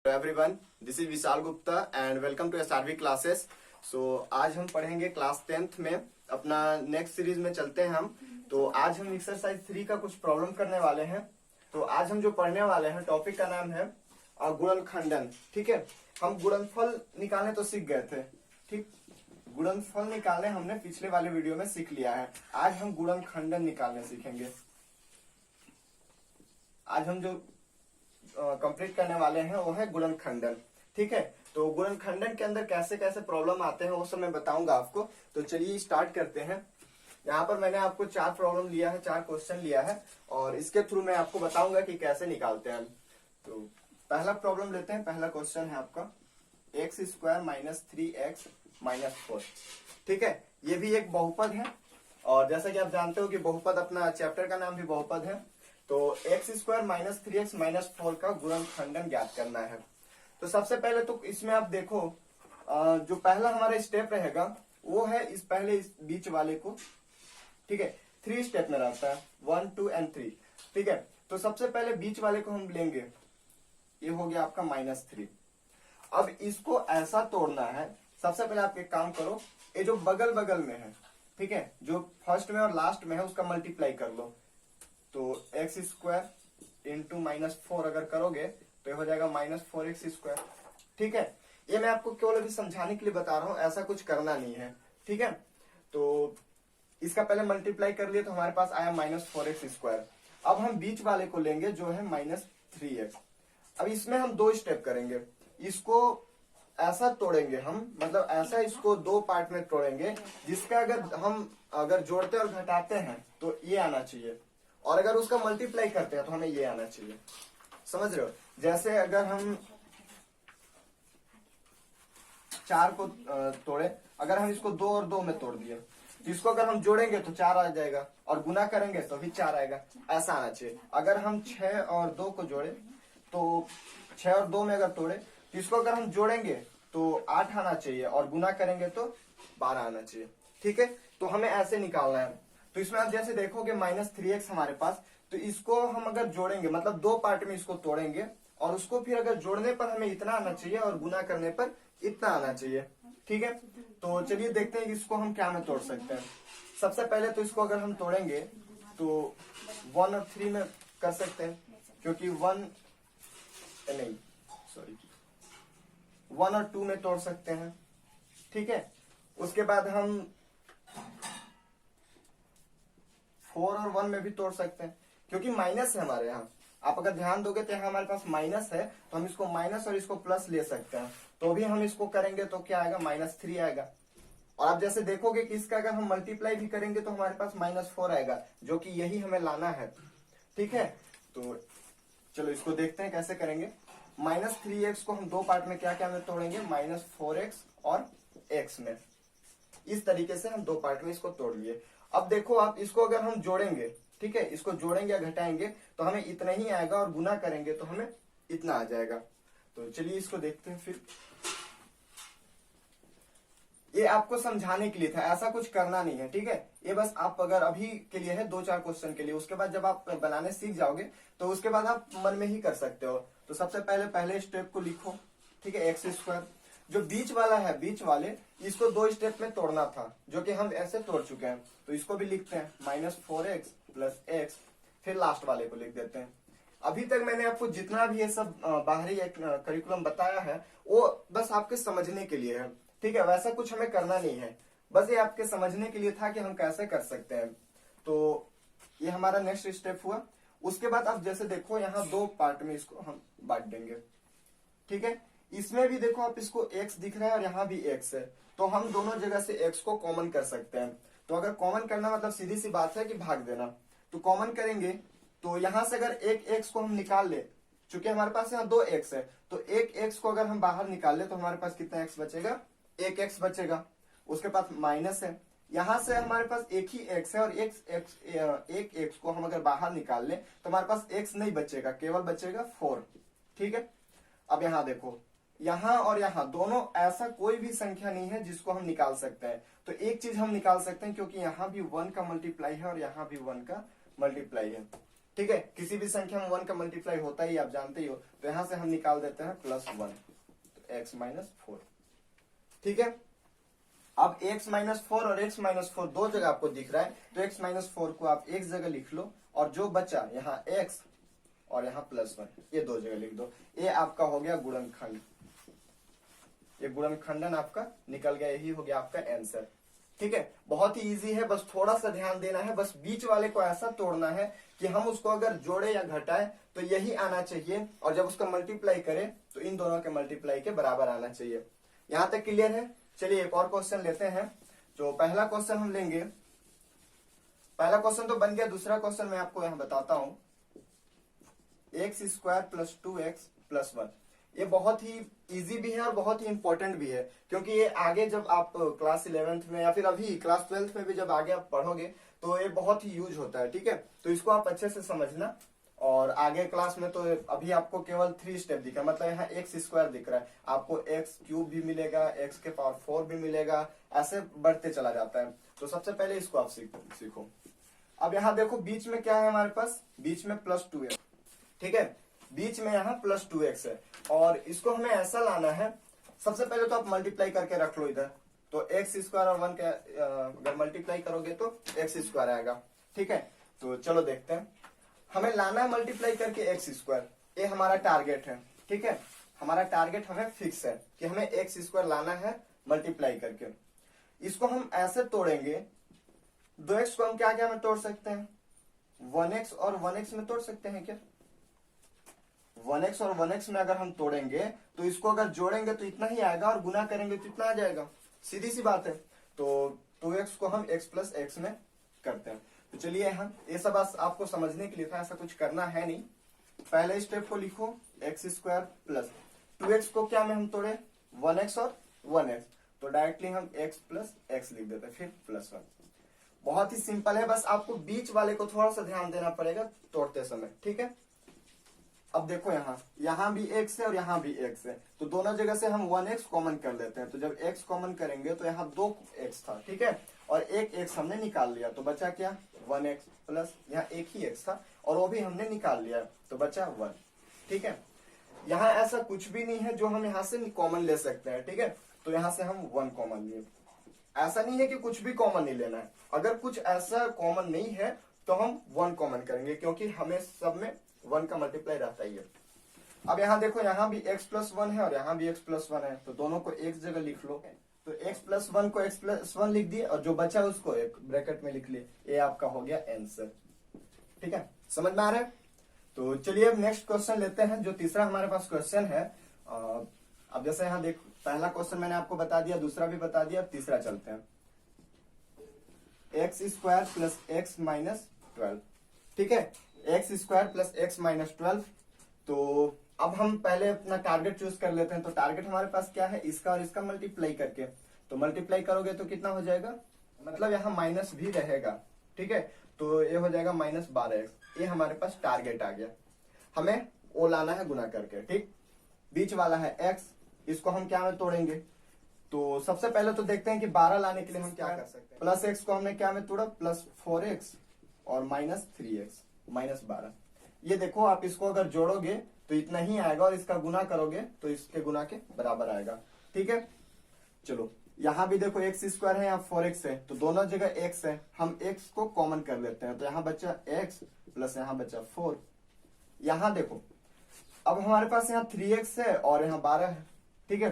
Everyone, this is Vishal Gupta and welcome to SRV classes. So आज हम पढ़ेंगे क्लास 10th में अपना नेक्स्ट सीरीज में चलते हैं हम। तो आज हम एक्सरसाइज 3 का कुछ प्रॉब्लम करने वाले हैं। तो आज हम जो पढ़ने वाले हैं टॉपिक का नाम है गुणनखंडन। ठीक है, हम गुणनफल निकालने तो सीख गए थे। ठीक, गुणनफल निकालने हमने पिछले वाले वीडियो में सीख लिया है। आज हम गुणनखंडन निकालने सीखेंगे। आज हम जो कंप्लीट करने वाले हैं वो है गुणनखंडन। ठीक है, तो गुणनखंडन के अंदर कैसे कैसे प्रॉब्लम आते हैं वो सब मैं बताऊंगा आपको। तो चलिए स्टार्ट करते हैं। यहाँ पर मैंने आपको 4 प्रॉब्लम लिया है, 4 क्वेश्चन लिया है और इसके थ्रू मैं आपको बताऊंगा कि कैसे निकालते हैं। तो पहला प्रॉब्लम लेते हैं। पहला क्वेश्चन है आपका x² - 3x - 4। ठीक है, ये भी एक बहुपद है और जैसा कि आप जानते हो कि बहुपद अपना चैप्टर का नाम भी बहुपद है। तो x² - 3x - 4 का गुणनखंडन ज्ञात करना है। तो सबसे पहले तो इसमें आप देखो, जो पहला हमारा स्टेप रहेगा वो है इस बीच वाले को। ठीक है, 3 स्टेप में रहता है, 1, 2 एंड 3। ठीक है, तो सबसे पहले बीच वाले को हम लेंगे। ये हो गया आपका -3। अब इसको ऐसा तोड़ना है। सबसे पहले आप एक काम करो, ये जो बगल बगल में है, ठीक है, जो फर्स्ट में और लास्ट में है उसका मल्टीप्लाई कर लो। तो x² इंटू -4 अगर करोगे तो ये हो जाएगा -4x²। ठीक है, ये मैं आपको केवल अभी समझाने के लिए बता रहा हूं, ऐसा कुछ करना नहीं है। ठीक है, तो इसका पहले मल्टीप्लाई कर लिए तो हमारे पास आया -4x²। अब हम बीच वाले को लेंगे जो है -3x। अब इसमें हम 2 स्टेप करेंगे। इसको ऐसा तोड़ेंगे हम, मतलब ऐसा इसको 2 पार्ट में तोड़ेंगे जिसका अगर जोड़ते और घटाते हैं तो ये आना चाहिए, और अगर उसका मल्टीप्लाई करते हैं तो हमें ये आना चाहिए। समझ रहे हो? जैसे अगर हम 4 को तोड़े, अगर हम इसको 2 और 2 में तोड़ दिए तो इसको अगर हम जोड़ेंगे तो 4 आ जाएगा और गुना करेंगे तो भी 4 आएगा। ऐसा आना चाहिए। अगर हम 6 और 2 को जोड़े तो 6 और 2 में अगर तोड़े तो इसको अगर हम जोड़ेंगे तो 8 आना चाहिए और गुना करेंगे तो 12 आना चाहिए। ठीक है, तो हमें ऐसे निकालना है। तो इसमें आप जैसे देखोगे -3x हमारे पास, तो इसको हम अगर जोड़ेंगे मतलब 2 पार्ट में इसको तोड़ेंगे और उसको फिर अगर जोड़ने पर हमें इतना आना चाहिए और गुना करने पर इतना आना चाहिए। ठीक है, तो चलिए देखते हैं कि इसको हम क्या में तोड़ सकते हैं। सबसे पहले तो इसको अगर हम तोड़ेंगे तो 1 और 3 में कर सकते हैं, क्योंकि 1 और 2 में तोड़ सकते हैं। ठीक है, उसके बाद हम 4 और 1 में भी तोड़ सकते हैं, क्योंकि माइनस है हमारे यहाँ। आप अगर ध्यान दोगे तो यहाँ हमारे पास माइनस है, तो हम इसको माइनस और इसको प्लस ले सकते हैं। तो भी हम इसको करेंगे तो क्या आएगा, -3 आएगा। और आप जैसे देखोगे कि इसका अगर हम मल्टीप्लाई भी करेंगे तो हमारे पास -4 आएगा, जो कि यही हमें लाना है। ठीक है, तो चलो इसको देखते हैं कैसे करेंगे। -3x को हम 2 पार्ट में क्या क्या में तोड़ेंगे, -4x और x में। इस तरीके से हम 2 पार्ट में इसको तोड़ लिए। अब देखो आप इसको अगर हम जोड़ेंगे, ठीक है, इसको जोड़ेंगे या घटाएंगे तो हमें इतना ही आएगा और गुना करेंगे तो हमें इतना आ जाएगा। तो चलिए इसको देखते हैं फिर। ये आपको समझाने के लिए था, ऐसा कुछ करना नहीं है। ठीक है, ये बस आप अगर अभी के लिए है 2-4 क्वेश्चन के लिए। उसके बाद जब आप बनाने सीख जाओगे तो उसके बाद आप मन में ही कर सकते हो। तो सबसे पहले स्टेप को लिखो। ठीक है, x²। जो बीच वाला है, बीच वाले इसको 2 स्टेप में तोड़ना था, जो कि हम ऐसे तोड़ चुके हैं। तो इसको भी लिखते हैं -4x + x, फिर लास्ट वाले को लिख देते हैं। अभी तक मैंने आपको जितना भी ये सब बाहरी करिकुलम बताया है वो बस आपके समझने के लिए है। ठीक है, वैसा कुछ हमें करना नहीं है, बस ये आपके समझने के लिए था कि हम कैसे कर सकते हैं। तो ये हमारा नेक्स्ट स्टेप हुआ। उसके बाद आप जैसे देखो यहाँ 2 पार्ट में इसको हम बांट देंगे। ठीक है, इसमें भी देखो आप, इसको x दिख रहा है और यहाँ भी x है, तो हम दोनों जगह से x को कॉमन कर सकते हैं। तो अगर कॉमन करना मतलब सीधी सी बात है कि भाग देना। तो कॉमन करेंगे तो यहां से अगर एक x को हम निकाल ले, चूंकि हमारे पास यहाँ 2 x है, तो एक x को अगर हम बाहर निकाल ले तो हमारे पास कितना x बचेगा, 1 x बचेगा। उसके पास माइनस है, यहां से हमारे पास एक ही x है और एक x को हम अगर बाहर निकाल ले तो हमारे पास x नहीं बचेगा, केवल बचेगा 4। ठीक है, अब यहाँ देखो, यहाँ और यहाँ दोनों ऐसा कोई भी संख्या नहीं है जिसको हम निकाल सकते हैं। तो एक चीज हम निकाल सकते हैं, क्योंकि यहाँ भी 1 का मल्टीप्लाई है और यहाँ भी 1 का मल्टीप्लाई है। ठीक है, किसी भी संख्या में 1 का मल्टीप्लाई होता ही, आप जानते ही हो। तो यहां से हम निकाल देते हैं +1, तो x माइनस 4। ठीक है, अब x माइनस 4 और x माइनस 4 दो जगह आपको दिख रहा है, तो x माइनस 4 को आप एक जगह लिख लो, और जो बचा यहाँ x और यहाँ +1, ये दो जगह लिख दो। ये आपका हो गया गुणनखंड, ये गुणनखंडन आपका निकल गया, यही हो गया आपका आंसर। ठीक है, बहुत ही इजी है, बस थोड़ा सा ध्यान देना है, बस बीच वाले को ऐसा तोड़ना है कि हम उसको अगर जोड़े या घटाए तो यही आना चाहिए, और जब उसका मल्टीप्लाई करें तो इन दोनों के मल्टीप्लाई के बराबर आना चाहिए। यहां तक क्लियर है? चलिए एक और क्वेश्चन लेते हैं। जो पहला क्वेश्चन हम लेंगे, पहला क्वेश्चन तो बन गया, दूसरा क्वेश्चन मैं आपको यहां बताता हूं। x² + 2x + 1, ये बहुत ही इजी भी है और बहुत ही इंपॉर्टेंट भी है, क्योंकि ये आगे जब आप क्लास 11th में या फिर अभी क्लास 12th में भी जब आगे आप पढ़ोगे तो ये बहुत ही यूज होता है। ठीक है, तो इसको आप अच्छे से समझना, और आगे क्लास में तो अभी आपको केवल 3 स्टेप दिखा, मतलब यहाँ x² दिख रहा है, आपको x³ भी मिलेगा, x⁴ भी मिलेगा, ऐसे बढ़ते चला जाता है। तो सबसे पहले इसको आप सीखो। अब यहाँ देखो बीच में क्या है हमारे पास, बीच में +2x। ठीक है, बीच में यहाँ +2x है, और इसको हमें ऐसा लाना है, सबसे पहले तो आप मल्टीप्लाई करके रख लो इधर, तो x² और 1 का अगर मल्टीप्लाई करोगे तो x² आएगा। ठीक है, तो चलो देखते हैं, हमें लाना है मल्टीप्लाई करके x², ये हमारा टारगेट है। ठीक है, हमारा टारगेट हमें फिक्स है कि हमें x² लाना है मल्टीप्लाई करके। इसको हम ऐसे तोड़ेंगे, 2x को हम क्या क्या में तोड़ सकते हैं, 1x और 1x में तोड़ सकते हैं क्या? 1x और 1x में अगर हम तोड़ेंगे तो इसको अगर जोड़ेंगे तो इतना ही आएगा, और गुना करेंगे तो इतना आ जाएगा, सीधी सी बात है। तो 2x को हम x + x में करते हैं। तो चलिए यहाँ ये सब आपको समझने के लिए था, ऐसा कुछ करना है नहीं। पहले स्टेप को लिखो, x² + 2x को क्या में हम तोड़े, 1x और 1x, तो डायरेक्टली हम x + x लिख देते हैं, फिर +1। बहुत ही सिंपल है, बस आपको बीच वाले को थोड़ा सा ध्यान देना पड़ेगा तोड़ते समय। ठीक है, अब देखो यहाँ भी x है और यहाँ भी x है, तो दोनों जगह से हम 1x कॉमन कर लेते हैं। तो जब x कॉमन करेंगे तो यहाँ 2x था, ठीक है, और एक x हमने निकाल लिया, तो बचा क्या, 1x प्लस यहाँ एक ही x था और वो भी हमने निकाल लिया, तो बचा 1। ठीक है, यहाँ ऐसा कुछ भी नहीं है जो हम यहाँ से कॉमन ले सकते हैं। ठीक है, तो यहाँ से हम 1 कॉमन लिए। ऐसा नहीं है कि कुछ भी कॉमन नहीं लेना है, अगर कुछ ऐसा कॉमन नहीं है तो हम 1 कॉमन करेंगे, क्योंकि हमें सब में 1 का मल्टीप्लाई रहता ही है। अब यहाँ देखो, यहाँ भी x + 1 है और यहाँ भी x + 1 है, तो दोनों को एक जगह लिख लो। तो x + 1 को x + 1 लिख दिए और जो बचा उसको एक ब्रैकेट में लिख लिए, ये आपका हो गया आंसर। ठीक है, समझ में आ रहा है? तो चलिए अब नेक्स्ट क्वेश्चन लेते हैं, जो तीसरा हमारे पास क्वेश्चन है। अब जैसे यहाँ देखो, पहला क्वेश्चन मैंने आपको बता दिया, दूसरा भी बता दिया, अब तीसरा चलते हैं। x² + x - 12। ठीक है, x² + x - 12। तो अब हम पहले अपना टारगेट चूज कर लेते हैं। तो टारगेट हमारे पास क्या है, इसका और इसका मल्टीप्लाई करके, तो मल्टीप्लाई करोगे तो कितना हो जाएगा, मतलब यहाँ माइनस भी रहेगा। ठीक है, तो ये हो जाएगा -12x। ये हमारे पास टारगेट आ गया, हमें वो लाना है गुना करके। ठीक, बीच वाला है x, इसको हम क्या में तोड़ेंगे, तो सबसे पहले तो देखते हैं कि 12 लाने के लिए हम क्या कर सकते हैं। प्लस x को हमने क्या में तोड़ा, +4x और -3x, -12। ये देखो, आप इसको अगर जोड़ोगे तो इतना ही आएगा, और इसका गुना करोगे तो इसके गुना के बराबर आएगा। ठीक है, चलो यहाँ भी देखो x² है, यहाँ 4x है, तो दोनों जगह x है, हम x को कॉमन कर लेते हैं, तो यहाँ बचा x प्लस यहाँ बचा 4। यहाँ देखो, अब हमारे पास यहाँ 3x है और यहाँ 12 है। ठीक है,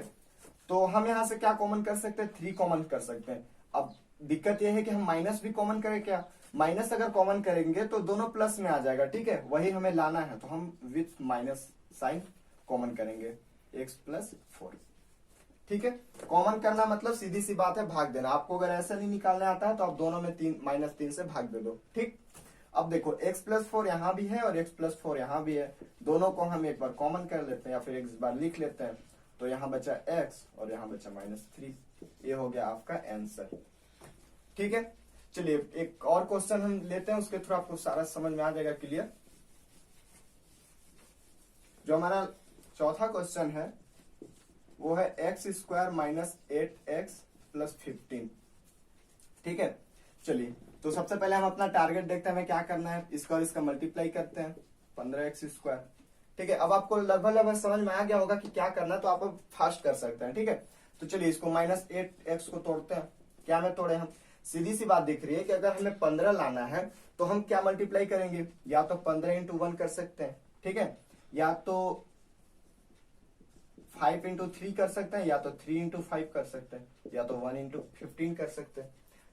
तो हम यहाँ से क्या कॉमन कर सकते हैं, 3 कॉमन कर सकते हैं। अब दिक्कत यह है कि हम माइनस भी कॉमन करें क्या, माइनस अगर कॉमन करेंगे तो दोनों प्लस में आ जाएगा। ठीक है, वही हमें लाना है, तो हम विथ माइनस साइन कॉमन करेंगे, x + 4। ठीक है, कॉमन करना मतलब सीधी सी बात है, भाग देना। आपको अगर ऐसा नहीं निकालने आता है तो आप दोनों में -3 से भाग दे दो। ठीक, अब देखो x + 4 यहाँ भी है और x + 4 यहाँ भी है, दोनों को हम एक बार कॉमन कर लेते हैं या फिर एक बार लिख लेते हैं, तो यहाँ बचा x और यहाँ बचा -3। ये हो गया आपका आंसर। ठीक है, चलिए एक और क्वेश्चन हम लेते हैं, उसके थ्रू आपको सारा समझ में आ जाएगा क्लियर। जो हमारा चौथा क्वेश्चन है वो है x² - 8x + 15। ठीक है, चलिए तो सबसे पहले हम अपना टारगेट देखते हैं, हमें क्या करना है, इसका और इसका मल्टीप्लाई करते हैं 15x²। ठीक है, अब आपको लगभग लगभग समझ में आ गया होगा कि क्या करना है, तो आप फास्ट कर सकते हैं। ठीक है, तो चलिए इसको -8x को तोड़ते हैं। क्या में तोड़े हम, सीधी सी बात दिख रही है कि अगर हमें 15 लाना है तो हम क्या मल्टीप्लाई करेंगे, या तो 15 × 1 कर सकते हैं, ठीक है, या तो 5 × 3 कर सकते हैं, या तो 3 × 5 कर सकते हैं, या तो 1 × 15 कर सकते हैं।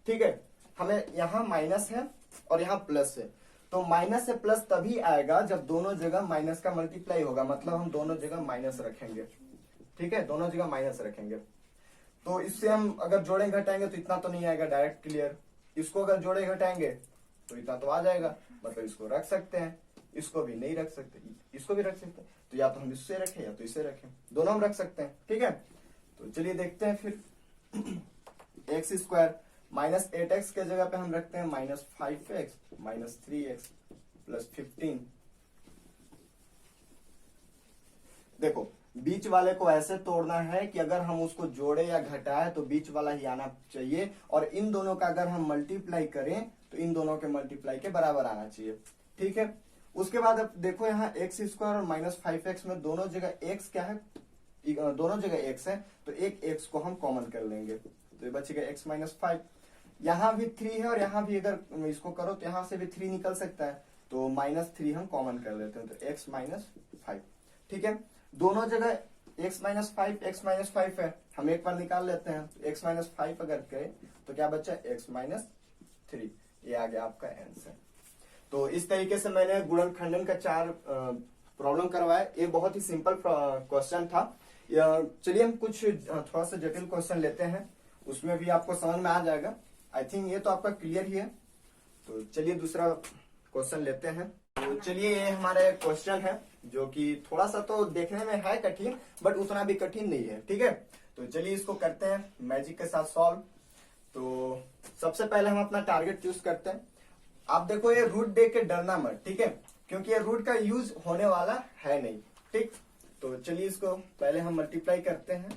ठीक है, हमें यहाँ माइनस है और यहाँ प्लस है, तो माइनस से प्लस तभी आएगा जब दोनों जगह माइनस का मल्टीप्लाई होगा, मतलब हम दोनों जगह माइनस रखेंगे। ठीक है, दोनों जगह माइनस रखेंगे, तो इससे हम अगर जोड़े घटाएंगे तो इतना तो नहीं आएगा, डायरेक्ट क्लियर। इसको अगर जोड़े घटाएंगे तो इतना तो आ जाएगा, मतलब इसको रख सकते हैं, इसको भी नहीं रख सकते, इसको भी रख सकते हैं, तो या तो हम इससे रखें या तो इसे रखें, दोनों हम रख सकते हैं। ठीक है, तो चलिए देखते हैं फिर। x² -8x के जगह पे हम रखते हैं -5x -3x +15। देखो बीच वाले को ऐसे तोड़ना है कि अगर हम उसको जोड़े या घटाए तो बीच वाला ही आना चाहिए, और इन दोनों का अगर हम मल्टीप्लाई करें तो इन दोनों के मल्टीप्लाई के बराबर आना चाहिए। ठीक है, उसके बाद अब देखो यहाँ x² और -5x में दोनों जगह x क्या है, दोनों जगह x है, तो एक x को हम कॉमन कर लेंगे, तो ये बचेगा x -5। यहाँ भी 3 है और यहाँ भी अगर इसको करो तो यहाँ से भी 3 निकल सकता है, तो -3 हम कॉमन कर लेते हैं, तो x -5। ठीक है, दोनों जगह x -5 है, हम एक बार निकाल लेते हैं, तो x -5 अगर करें तो क्या बचा, x -3। ये आ गया आपका आंसर। तो इस तरीके से मैंने गुणनखंडन का 4 प्रॉब्लम करवाया। ये बहुत ही सिंपल क्वेश्चन था। चलिए हम कुछ थोड़ा सा जटिल क्वेश्चन लेते हैं, उसमें भी आपको समझ में आ जाएगा। आई थिंक ये तो आपका क्लियर ही है। तो चलिए दूसरा क्वेश्चन लेते हैं। तो चलिए ये हमारा क्वेश्चन है जो कि थोड़ा सा तो देखने में है कठिन, बट उतना भी कठिन नहीं है। ठीक है, तो चलिए इसको करते हैं मैजिक के साथ सॉल्व। तो सबसे पहले हम अपना टारगेट चूज करते हैं। आप देखो ये रूट दे के डरना मत, ठीक है, क्योंकि ये रूट का यूज होने वाला है नहीं। ठीक, तो चलिए इसको पहले हम मल्टीप्लाई करते हैं,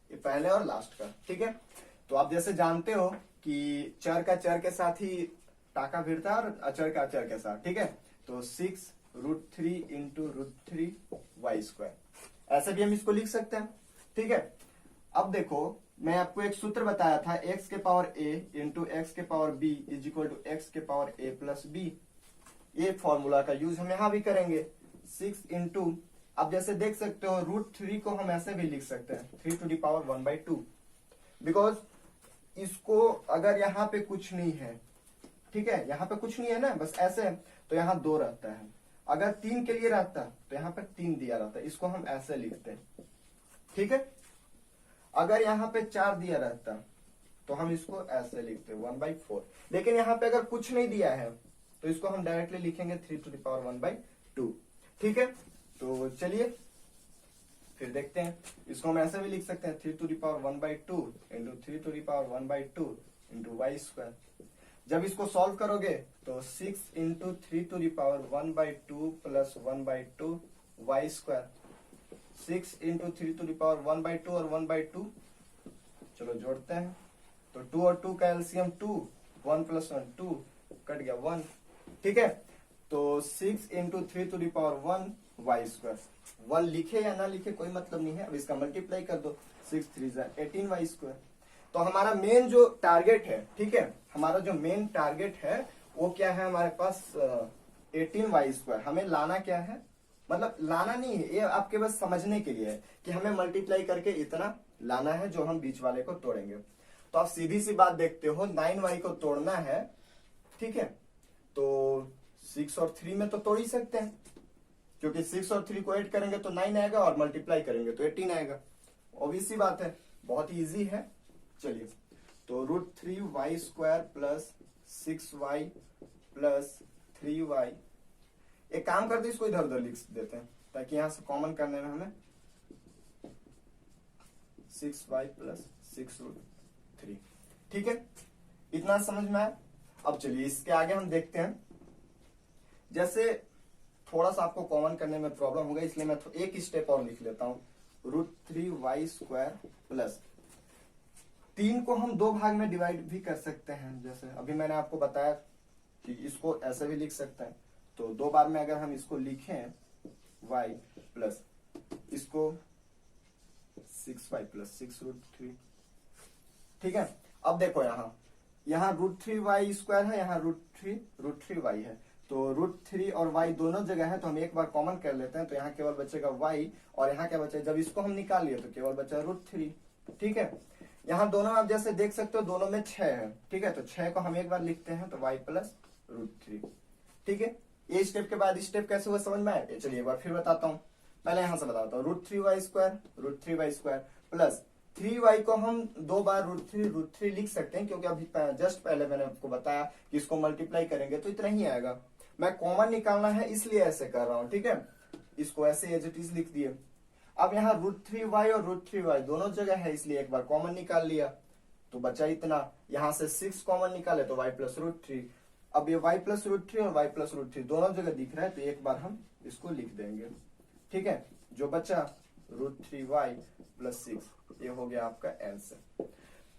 ये पहले और लास्ट का। ठीक है, तो आप जैसे जानते हो कि चर का चर के साथ ही टाका भिड़ता है और अचर का अचर के साथ। ठीक है, तो 6√3 × √3y², ऐसे भी हम इसको लिख सकते हैं। ठीक है, अब देखो मैं आपको एक सूत्र बताया था, x के पावर a × x के पावर b = x के पावर a + b। ये फॉर्मूला का यूज हम यहां भी करेंगे। 6 × अब जैसे देख सकते हो √3 को हम ऐसे भी लिख सकते हैं 3⁻1/2, बिकॉज इसको अगर यहाँ पे कुछ नहीं है, ठीक है, यहाँ पे कुछ नहीं है ना, बस ऐसे है, तो यहाँ 2 रहता है। अगर 3 के लिए रहता तो यहाँ पे 3 दिया रहता, इसको हम ऐसे लिखते हैं। ठीक है, अगर यहाँ पे 4 दिया रहता तो हम इसको ऐसे लिखते 1/4, लेकिन यहाँ पे अगर कुछ नहीं दिया है तो इसको हम डायरेक्टली लिखेंगे 3⁻1/2। ठीक है, तो चलिए फिर देखते हैं, इसको हम ऐसे भी लिख सकते हैं 3⁻1/2 × 3⁻1/2 × y²। जब इसको सॉल्व करोगे तो 6 × 3⁻1/2 + 1/2 y²। 6 × 3⁻1/2 और 1/2, चलो जोड़ते हैं, तो 2 और 2 का एलसीएम 2, 1 + 1 2, कट गया 1। ठीक है, तो 6 × 3⁻1 y²। 1 लिखे या ना लिखे कोई मतलब नहीं है, अब इसका मल्टीप्लाई कर दो, 6 3 18 y²। तो हमारा मेन जो टारगेट है, ठीक है, हमारा जो मेन टारगेट है वो क्या है, हमारे पास 18 y²। हमें लाना क्या है, मतलब लाना नहीं है, ये आपके बस समझने के लिए है कि हमें मल्टीप्लाई करके इतना लाना है जो हम बीच वाले को तोड़ेंगे। तो आप सीधी सी बात देखते हो 9y को तोड़ना है, ठीक है, तो 6 और 3 में तो तोड़ ही सकते हैं, क्योंकि 6 और 3 को ऐड करेंगे तो 9 आएगा और मल्टीप्लाई करेंगे तो 18 आएगा। ऑब्वियस सी बात है, बहुत ही इजी है। चलिए, तो √3y² + 6y + 3y, एक काम करते इसको इधर उधर लिख देते हैं ताकि यहां से कॉमन करने में हमें 6y + 6√3। ठीक है, इतना समझ में आया। अब चलिए इसके आगे हम देखते हैं। जैसे थोड़ा सा आपको कॉमन करने में प्रॉब्लम होगा, इसलिए मैं एक स्टेप और लिख लेता हूं, √3y² + 3 को हम 2 भाग में डिवाइड भी कर सकते हैं, जैसे अभी मैंने आपको बताया कि इसको ऐसे भी लिख सकते हैं। तो 2 बार में अगर हम इसको लिखें y प्लस इसको 6y प्लस 6√3, ठीक है। अब देखो यहाँ √3y स्क्वायर है, यहाँ √3y है, तो √3 और y दोनों जगह है, तो हम एक बार कॉमन कर लेते हैं, तो यहाँ केवल बचेगा y और यहाँ क्या बचेगा, जब इसको हम निकाल लिए तो केवल बचा √3, ठीक है। यहाँ दोनों आप जैसे देख सकते हो दोनों में 6 है, ठीक है, तो 6 को हम एक बार लिखते हैं तो y प्लस √3, ठीक है। ये स्टेप के बाद स्टेप कैसे हुआ समझ में आया? चलिए एक बार फिर बताता हूँ, पहले यहाँ से बताता हूँ। √3y स्क्वायर प्लस 3y को हम 2 बार √3 लिख सकते हैं, क्योंकि अभी जस्ट पहले मैंने आपको बताया कि इसको मल्टीप्लाई करेंगे तो इतना ही आएगा। मैं कॉमन निकालना है इसलिए ऐसे कर रहा हूँ, ठीक है, इसको ऐसे एज इट इज लिख दिए। अब यहाँ √3y और √3y दोनों जगह है, इसलिए एक बार कॉमन निकाल लिया तो बचा इतना। यहाँ से 6 कॉमन निकाले तो y प्लस √3। अब ये y प्लस √3 और y प्लस √3 दोनों जगह दिख रहा है, तो एक बार हम इसको लिख देंगे, ठीक है। जो बचा √3y प्लस 6, ये हो गया आपका आंसर।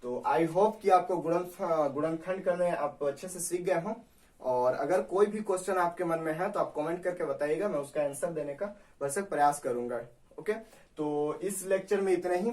तो आई होप कि आपको गुणनखंड करने आप अच्छे से सीख गए हो, और अगर कोई भी क्वेश्चन आपके मन में है तो आप कमेंट करके बताइएगा, मैं उसका आंसर देने का भरसक प्रयास करूंगा। ओके, तो इस लेक्चर में इतना ही।